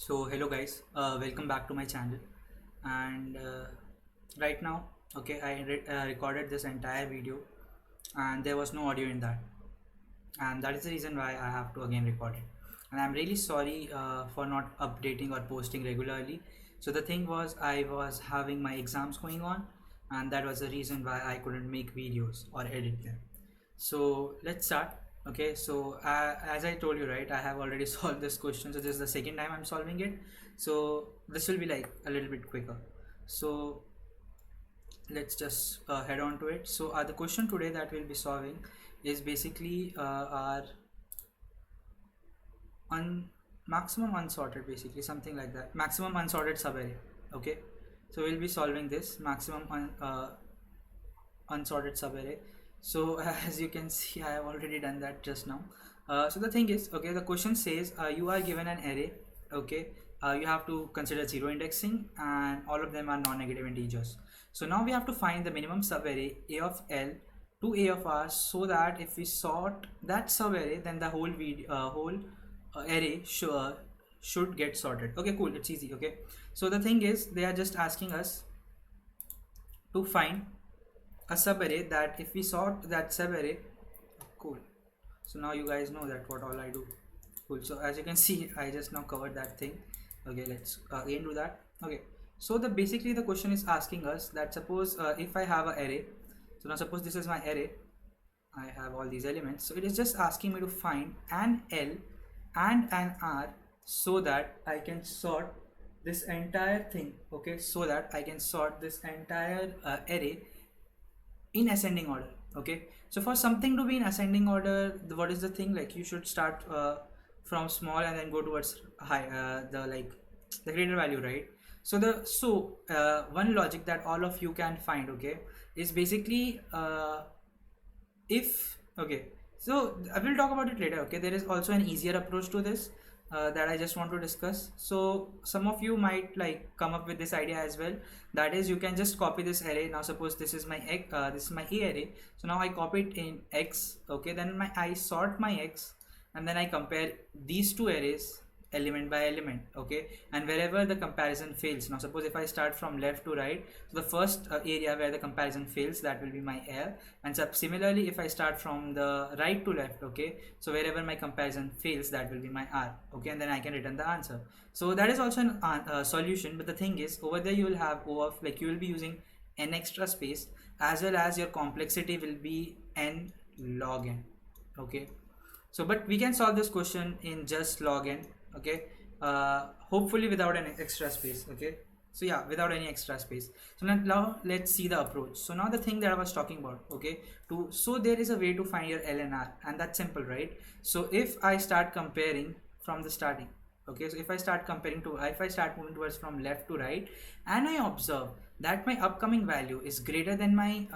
So hello guys, welcome back to my channel. And right now, okay, I recorded this entire video, and there was no audio in that, and that is the reason why I have to again record it. And I'm really sorry for not updating or posting regularly. So the thing was, I was having my exams going on, and that was the reason why I couldn't make videos or edit them. So let's start. Okay, so as I told you, right, I have already solved this question, so this is the second time I'm solving it. So this will be like a little bit quicker. So let's just head on to it. So the question today that we'll be solving is basically our maximum unsorted, basically something like that, maximum unsorted subarray. Okay, so we'll be solving this maximum unsorted subarray. So as you can see, I have already done that just now. So the thing is, okay, the question says you are given an array. Okay, you have to consider zero indexing, and all of them are non-negative integers. So now we have to find the minimum subarray a of L to a of R, so that if we sort that subarray, then the whole array should get sorted. Okay, cool, it's easy. Okay, so the thing is, they are just asking us to find a subarray that if we sort that subarray. Cool, so now you guys know that what all I do. Cool, so as you can see, I just now covered that thing. Okay, let's again do that. Okay, so the basically the question is asking us that suppose if I have an array. So now suppose this is my array, I have all these elements, so it is just asking me to find an L and an R so that I can sort this entire thing. Okay, so that I can sort this entire array in ascending order. Okay, so for something to be in ascending order, what is the thing, like you should start from small and then go towards high, the greater value, right? So one logic that all of you can find, okay, is basically if okay, so I will talk about it later. Okay, there is also an easier approach to this that I just want to discuss. So some of you might like come up with this idea as well, that is, you can just copy this array. Now suppose this is my x, this is my a array, so now I copy it in x. Okay, then I sort my x, and then I compare these two arrays element by element. Okay, and wherever the comparison fails, now suppose if I start from left to right, so the first area where the comparison fails, that will be my L, and similarly if I start from the right to left, okay, so wherever my comparison fails, that will be my R. Okay, and then I can return the answer. So that is also an solution, but the thing is, over there you will have O of, like, you will be using n extra space, as well as your complexity will be n log n. Okay, so but we can solve this question in just log n. Okay, hopefully without an extra space. Okay, so yeah, without any extra space. So now let's see the approach. So now the thing that I was talking about, okay, so there is a way to find your L and R, and that's simple, right? So if I start comparing from the starting, okay, so if I start moving towards from left to right, and I observe that my upcoming value is greater than my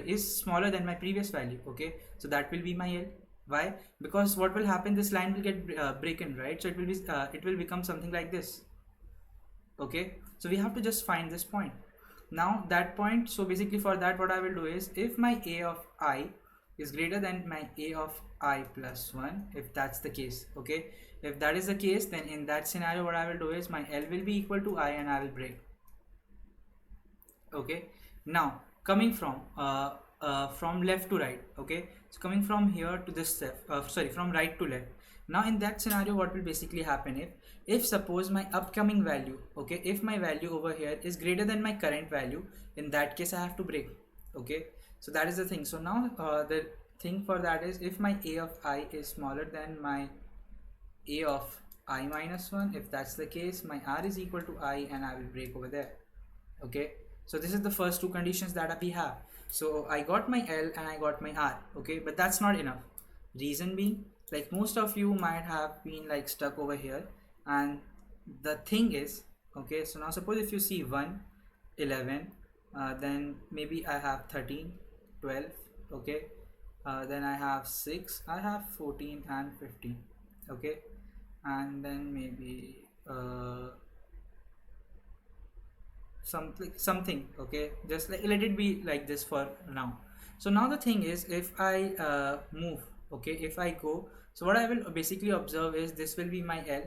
is smaller than my previous value. Okay, so that will be my L. Why? Because what will happen, this line will get broken, right? So it will become something like this. Okay, so we have to just find this point. Now that point, so basically for that, what I will do is, if my a of I is greater than my a of I plus 1, if that's the case, okay, if that is the case, then in that scenario what I will do is, my L will be equal to I, and I will break. Okay, now coming from left to right. Okay, so coming from here to this step, from right to left. Now in that scenario, what will basically happen, if suppose my upcoming value, okay, if my value over here is greater than my current value, in that case I have to break. Okay, so that is the thing. So now the thing for that is, if my a of I is smaller than my a of I minus 1, if that's the case, my R is equal to I, and I will break over there. Okay, so this is the first two conditions that we have. So I got my L and I got my R. Okay, but that's not enough. Reason being, like, most of you might have been like stuck over here, and the thing is, okay, so now suppose if you see 1, 11, then maybe I have 13, 12. Okay, then I have 6, I have 14 and 15. Okay, and then maybe something. Okay, just like, let it be like this for now. So now the thing is, if I move, okay, if I go, so what I will basically observe is, this will be my L.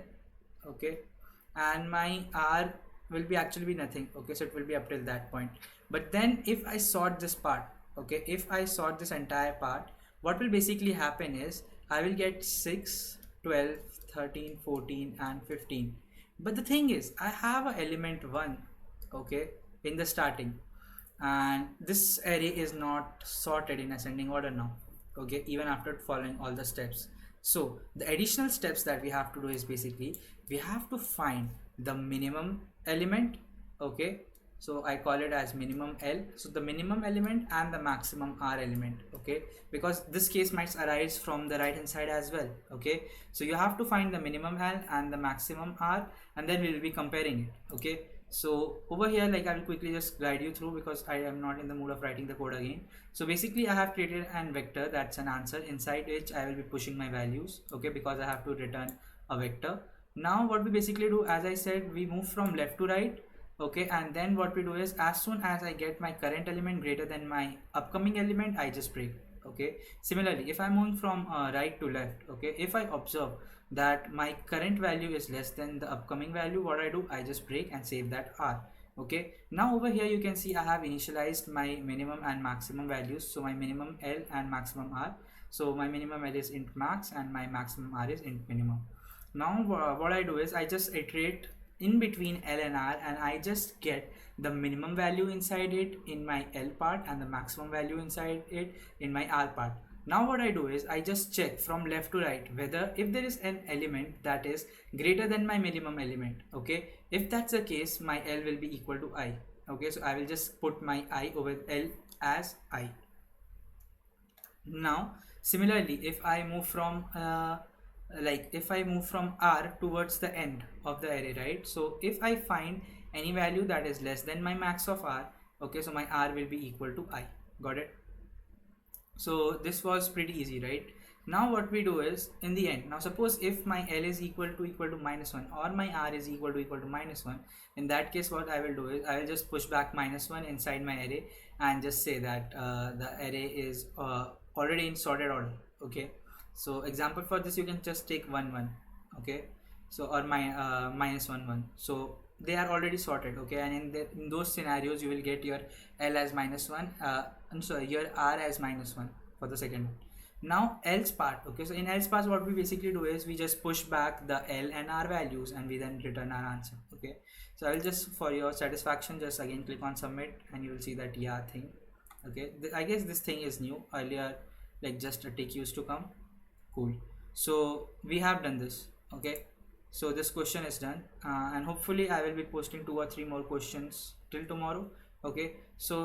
Okay, and my r will be actually be nothing. Okay, so it will be up till that point. But then if I sort this part, okay, if I sort this entire part, what will basically happen is I will get 6, 12, 13, 14 and 15. But the thing is I have a element 1, okay, in the starting, and this array is not sorted in ascending order now, okay, even after following all the steps. So the additional steps that we have to do is basically we have to find the minimum element, okay, so I call it as minimum L, so the minimum element and the maximum R element, okay, because this case might arise from the right hand side as well, okay, so you have to find the minimum L and the maximum R, and then we will be comparing it, okay. So over here, like, I will quickly just guide you through because I am not in the mood of writing the code again. So basically I have created an vector that's an answer inside which I will be pushing my values, okay, because I have to return a vector. Now what we basically do, as I said, we move from left to right, okay, and then what we do is as soon as I get my current element greater than my upcoming element, I just break, okay. Similarly, if I'm moving from right to left, okay, if I observe that my current value is less than the upcoming value, what I do, I just break and save that R, okay. Now over here you can see I have initialized my minimum and maximum values, so my minimum L and maximum R, so my minimum L is int max and my maximum R is int minimum. Now what I do is I just iterate in between L and R, and I just get the minimum value inside it in my L part and the maximum value inside it in my R part. Now what I do is I just check from left to right whether if there is an element that is greater than my minimum element, okay. If that's the case, my L will be equal to I, okay, so I will just put my I over L as I. Now similarly, if I move from if I move from R towards the end of the array, right, so if I find any value that is less than my max of R, okay, so my R will be equal to I. Got it? So this was pretty easy, right? Now what we do is in the end, now suppose if my L is equal to -1 or my R is equal to -1, in that case what I will do is I will just push back -1 inside my array and just say that the array is already in sorted order, okay. So example for this, you can just take 1 1, okay, so or my -1 1, so they are already sorted, okay, and in those scenarios you will get your L as -1, I'm sorry, your R as -1 for the second one. Now else part, okay, so in else part what we basically do is we just push back the L and R values and we then return our answer, okay. So I will just, for your satisfaction, just again click on submit and you will see that yeah thing, okay. I guess this thing is new, earlier like just a tick used to come. Cool. So we have done this, okay. So this question is done, and hopefully I will be posting 2 or 3 more questions till tomorrow, okay. So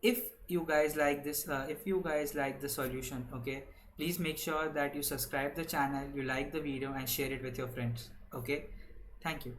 if you guys like this, if you guys like the solution, okay, please make sure that you subscribe the channel, you like the video and share it with your friends, okay. Thank you.